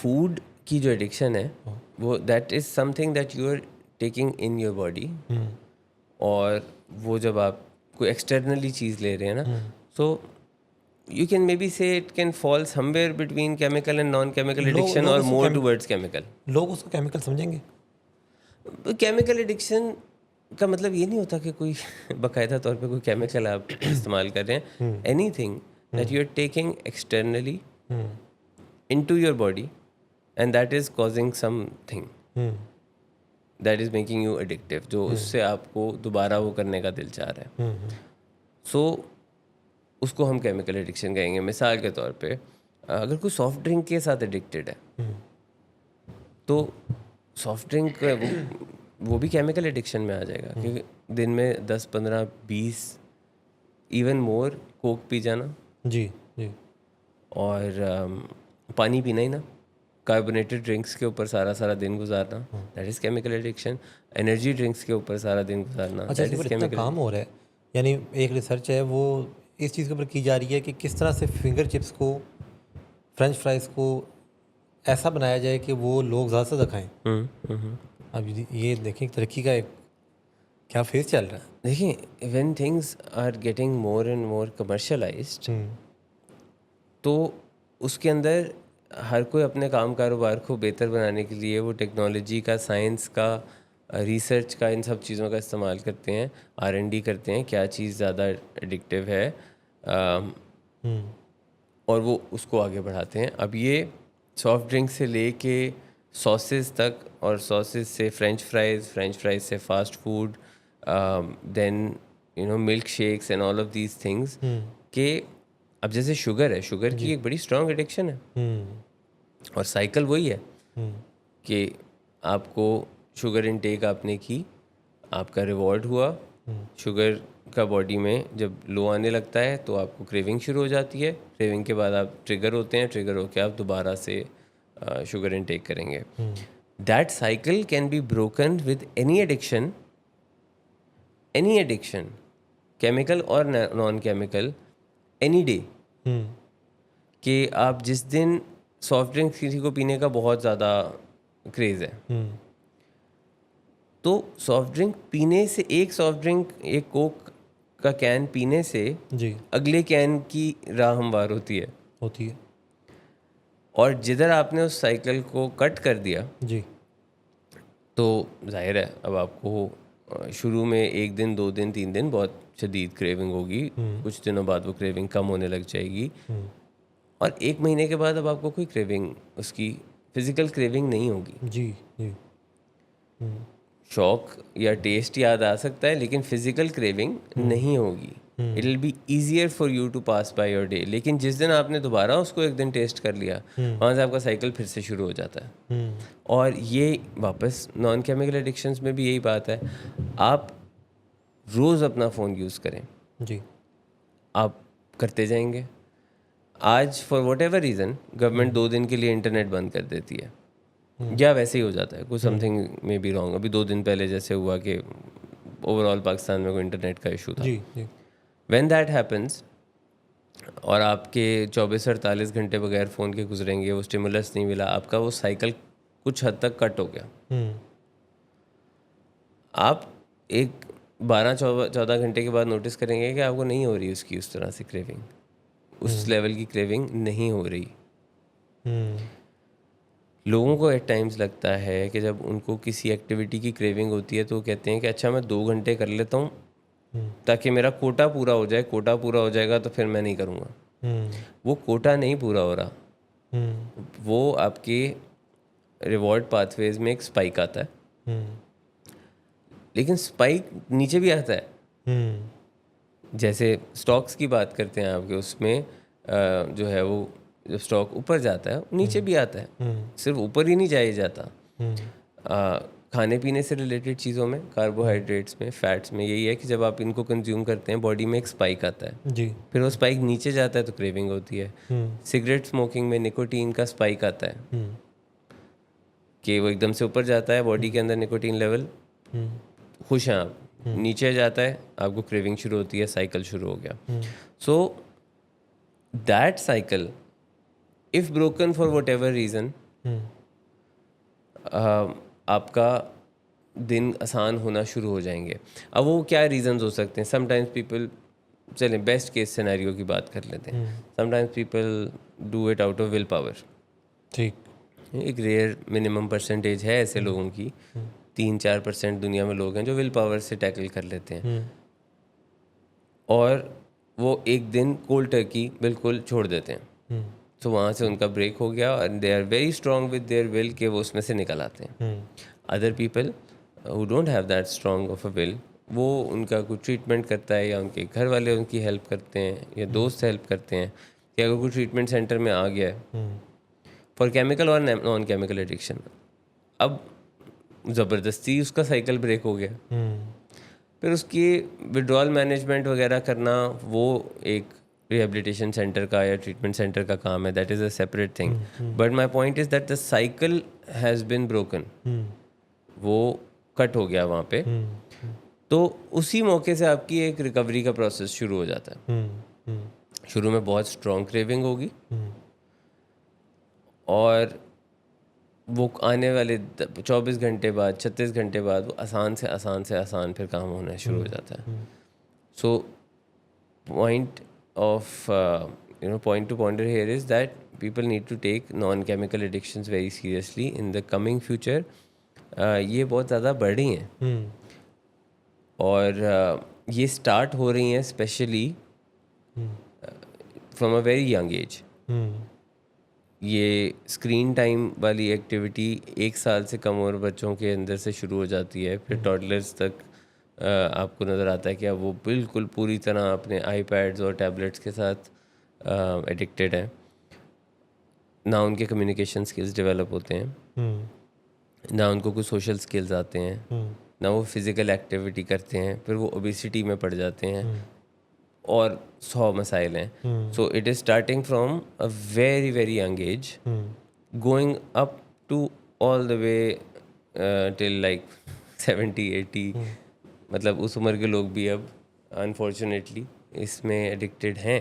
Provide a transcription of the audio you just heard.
Food की जो addiction है वो that is something that you are taking in your body, और वो जब आप कोई एक्सटर्नली चीज़ ले रहे हैं ना, सो you can maybe say it can fall somewhere between chemical and non-chemical addiction or more towards chemical. लोग उसको केमिकल समझेंगे। केमिकल एडिक्शन का मतलब ये नहीं होता कि कोई बाकायदा तौर पे कोई केमिकल आप इस्तेमाल कर रहे हैं। Anything that you are taking externally into your body and that is causing something that is making you addictive, जो उससे आपको दोबारा वो करने का दिल चाह रहा है, सो उसको हम केमिकल एडिक्शन कहेंगे। मिसाल के तौर पे अगर कोई सॉफ्ट ड्रिंक के साथ एडिक्टेड है तो सॉफ्ट ड्रिंक वो भी केमिकल एडिक्शन में आ जाएगा, क्योंकि दिन में 10, 15, 20 इवन मोर कोक पी जाना जी जी, और पानी पीना ही ना, कार्बोनेटेड ड्रिंक्स के ऊपर सारा दिन गुजारना, that is chemical addiction. Energy drinks के ऊपर सारा दिन गुजारना, अच्छा, इस पर इतना काम हो रहा है। यानी एक रिसर्च है वो इस चीज़ के ऊपर की जा रही है कि किस तरह से फिंगर चिप्स को, फ्रेंच फ्राइज़ को ऐसा बनाया जाए कि वो लोग ज़्यादा से ज़्यादा खाएँ। अब ये देखें तरक्की का एक क्या फेज चल रहा है। देखिए, when things are getting more and more commercialised, तो उसके अंदर हर कोई अपने काम कारोबार को बेहतर बनाने के लिए वो टेक्नोलॉजी का, साइंस का, रिसर्च का, इन सब चीज़ों का इस्तेमाल करते हैं, R&D करते हैं, क्या चीज़ ज़्यादा एडिक्टिव है, और वो उसको आगे बढ़ाते हैं। अब ये सॉफ्ट ड्रिंक से ले के सॉसेस तक, और सॉसेस से फ्रेंच फ्राइज़ से fast food, then you know milk shakes and all of these things, के अब जैसे शुगर है, शुगर की एक बड़ी स्ट्रॉन्ग एडिक्शन है, और साइकिल वही है कि आपको शुगर इनटेक आपने की, आपका रिवॉर्ड हुआ, शुगर का बॉडी में जब लो आने लगता है तो आपको क्रेविंग शुरू हो जाती है, क्रेविंग के बाद आप ट्रिगर होते हैं, ट्रिगर होकर आप दोबारा से शुगर इनटेक करेंगे। That cycle can be broken with any addiction, chemical और नॉन केमिकल, एनी डे। कि आप जिस दिन सॉफ्ट ड्रिंक किसी को पीने का बहुत ज़्यादा क्रेज़ है, तो सॉफ्ट ड्रिंक पीने से, एक सॉफ्ट ड्रिंक, एक कोक का कैन पीने से जी अगले कैन की राह हमवार होती है, और जिधर आपने उस साइकिल को कट कर दिया जी, तो जाहिर है अब आपको शुरू में 1 दिन, 2 दिन, 3 दिन बहुत शदीद क्रेविंग होगी, कुछ दिनों बाद वो क्रेविंग कम होने लग जाएगी, और 1 महीने के बाद अब आपको कोई क्रेविंग, उसकी फिज़िकल क्रेविंग नहीं होगी। जी जी, शौक या टेस्ट याद आ सकता है, लेकिन फिजिकल क्रेविंग नहीं होगी। It will be easier for you to pass by your day. लेकिन जिस दिन आपने दोबारा उसको एक दिन टेस्ट कर लिया, वहाँ से आपका साइकिल फिर से शुरू हो जाता है। और ये वापस नॉन केमिकल एडिक्शंस में भी यही बात है। आप रोज़ अपना फ़ोन यूज़ करें जी, आप करते जाएंगे। आज for what ever reason government 2 दिन के लिए इंटरनेट बंद कर देती है, या वैसे ही हो जाता है, कुछ समथिंग में बी रॉन्ग। अभी 2 दिन पहले जैसे हुआ कि ओवरऑल पाकिस्तान में कोई इंटरनेट का इशू था। जी जी, व्हेन दैट हैपन्स और आपके 24-48 घंटे बगैर फ़ोन के गुजरेंगे, वो स्टिमुलस नहीं मिला, आपका वो साइकिल कुछ हद तक कट हो गया। आप एक 12-14 घंटे के बाद नोटिस करेंगे कि आपको नहीं हो रही उसकी उस तरह से क्रेविंग, उस लेवल की क्रेविंग नहीं हो रही। लोगों को एट टाइम्स लगता है कि जब उनको किसी एक्टिविटी की क्रेविंग होती है तो वो कहते हैं कि अच्छा मैं 2 घंटे कर लेता हूँ ताकि मेरा कोटा पूरा हो जाए, कोटा पूरा हो जाएगा तो फिर मैं नहीं करूँगा। वो कोटा नहीं पूरा हो रहा, वो आपके रिवॉर्ड पाथवेज में एक स्पाइक आता है, लेकिन स्पाइक नीचे भी आता है। जैसे स्टॉक्स की बात करते हैं आपके, उसमें जो है वो जब स्टॉक ऊपर जाता है नीचे भी आता है, सिर्फ ऊपर ही नहीं जाया जाता। खाने पीने से रिलेटेड चीज़ों में, कार्बोहाइड्रेट्स में, फैट्स में यही है कि जब आप इनको कंज्यूम करते हैं बॉडी में एक स्पाइक आता है जी, फिर वो स्पाइक नीचे जाता है तो क्रेविंग होती है। सिगरेट स्मोकिंग में निकोटीन का स्पाइक आता है कि वो एकदम से ऊपर जाता है बॉडी के अंदर निकोटीन लेवल, खुश हैं आप, नीचे जाता है आपको क्रेविंग शुरू होती है, साइकिल शुरू हो गया। So that cycle if broken for what ever reason आपका दिन आसान होना शुरू हो जाएंगे। अब वो क्या रीजंस हो सकते हैं? समटाइम्स पीपल, चलें बेस्ट केस सिनेरियो की बात कर लेते हैं, sometimes people do it out of will power. ठीक। एक रेयर मिनिमम परसेंटेज है ऐसे लोगों की, 3-4% दुनिया में लोग हैं जो विल पावर से टैकल कर लेते हैं, और वो एक दिन कोल्ड टर्की बिल्कुल छोड़ देते हैं। तो वहाँ से उनका ब्रेक हो गया और they are very strong with their will कि वो उसमें से निकल आते हैं। Other people who don't have that strong of a will, वो उनका कुछ ट्रीटमेंट करता है, या उनके घर वाले उनकी हेल्प करते हैं, या दोस्त हेल्प करते हैं कि अगर कोई ट्रीटमेंट सेंटर में आ गया है फॉर केमिकल और नॉन केमिकल एडिक्शन, अब ज़बरदस्ती उसका साइकिल ब्रेक हो गया, फिर उसकी विड्रॉल मैनेजमेंट वगैरह करना वो एक रिहेबिलिटेशन सेंटर का या ट्रीटमेंट सेंटर का काम है, that is a separate thing. But my point is that the cycle has been broken, वो कट हो गया वहाँ पे, तो उसी मौके से आपकी एक रिकवरी का प्रोसेस शुरू हो जाता है। शुरू में बहुत स्ट्रॉन्ग क्रेविंग होगी, और वो आने वाले 24 घंटे बाद, 36 घंटे बाद वो आसान से आसान फिर काम होना शुरू हो जाता है। So point of point two pointer here is that people need to take non-chemical addictions very seriously in the coming future. ये बहुत ज़्यादा बढ़ रही हैं, और ये स्टार्ट हो रही हैं specially from a very young as. ये स्क्रीन टाइम वाली एक्टिविटी 1 साल से कम उम्र बच्चों के अंदर से शुरू हो जाती है, फिर टॉडलर्स तक आपको नज़र आता है कि अब वो बिल्कुल पूरी तरह अपने आईपैड्स और टैबलेट्स के साथ एडिक्टेड हैं। ना उनके कम्युनिकेशन स्किल्स डेवलप होते हैं, ना उनको कुछ सोशल स्किल्स आते हैं, ना वो फिज़िकल एक्टिविटी करते हैं, फिर वो ओबेसिटी में पड़ जाते हैं, और 100 मसाइल हैं। So it is starting from a very very young age, going up to all the way till like 70-80, मतलब उस उम्र के लोग भी अब अनफॉर्चुनेटली इसमें एडिक्टेड हैं।